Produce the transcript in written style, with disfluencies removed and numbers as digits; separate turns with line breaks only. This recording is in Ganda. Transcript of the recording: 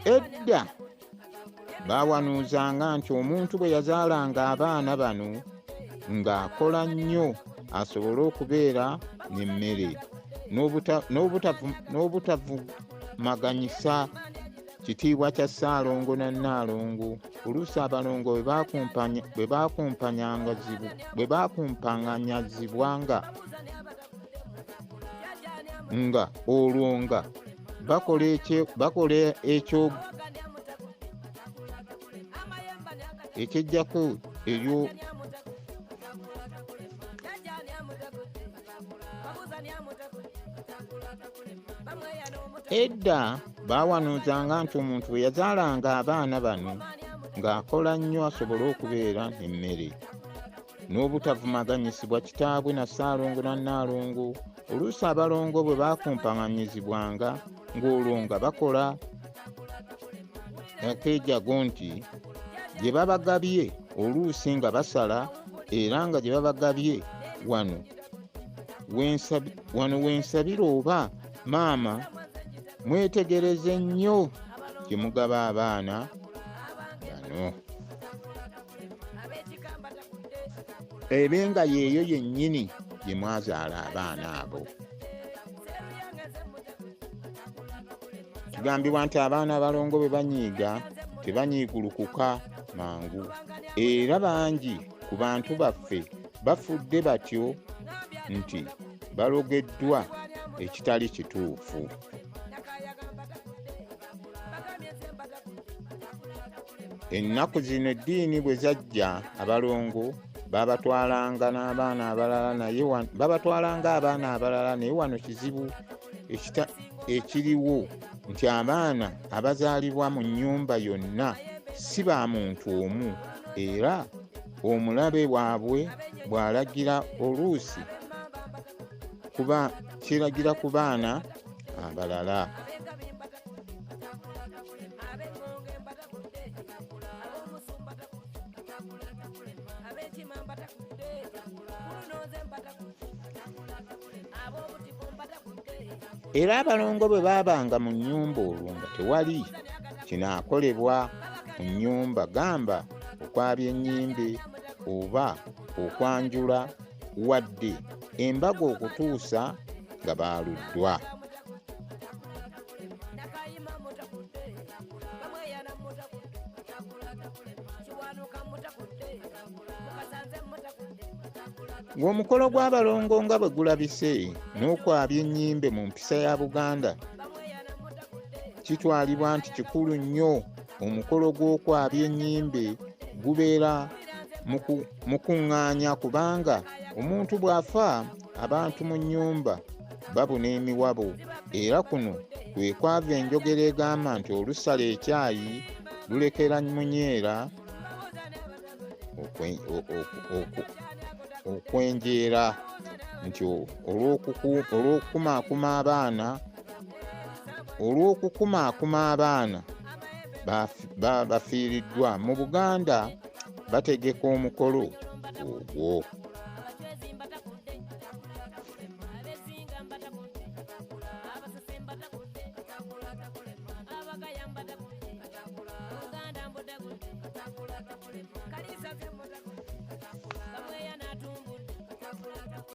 Edda bawanuuzanga nti omuntu bwe yazaalanga abaana bano ng'akola nnyo asobole okubeera n'emmere n'obutavumaganyisa kitiibwa kya Ssaalongo na Nnaalongo. Oluusi abalongo bwe baakumpanganyazibwanga nga olwo nga bakola ekyo ekijjako eryo edda bawanuuzanga nti omuntu bwe yazaalanga abaana bano ng'akola nnyo asobole okubeera emmere n'obutavumaganyisibwa kitaabwe na Ssaalongo na Nnaalongo. Oluusi abalongo bwe baakumpanganyizibwanga ng'olwo nga bakola akeejago nti gye babagabye oluusi nga basala era nga gye babagabye wano wensabira oba maama mwetegereze nnyo gye mugaba abaana bano. Ebenga yeeyo yennyini gye mwazaala abaana abo. Kigambibwa nti abaana abalongo bwe banyiiga tebanyiigulukuka mangu, era bangi ku bantu baffe bafudde batyo nti balogeddwa ekitali kituufu. Ennaku zino eddiini bwe zajja abalongo babatwalanga abaana abalala naye wano kizibu ekiriwo nti abaana abazaalibwa mu nnyumba yonna si ba muntu omu, era omulabe waabwe bw'alagira oluusi kiragira ku baana abalala. Era abalongo bwe baabanga mu nnyumba olwo nga tewali kinaakolebwa mu nnyumba, gamba okwabya ennyimbe oba okwanjula wadde embaga okutuusa nga baaluddwa. Ng'omukolo gw'abalongo nga bwe gulabise n'okwabya ennyimbe mu mpisa ya Buganda kitwalibwa nti kikulu nnyo. Omukolo gw'okwabya ennyimbe gubeera mu kuŋŋaanya, kubanga omuntu bw'afa abantu mu nnyumba babuna emiwabo, era kuno kwe kwava enjogera egamba nti olusala ekyayi lulekera munyeera okwenjeera, nti olw'okukumaakuma abaana bafiiriddwa. Mu Buganda bategeka omukolo ogwo.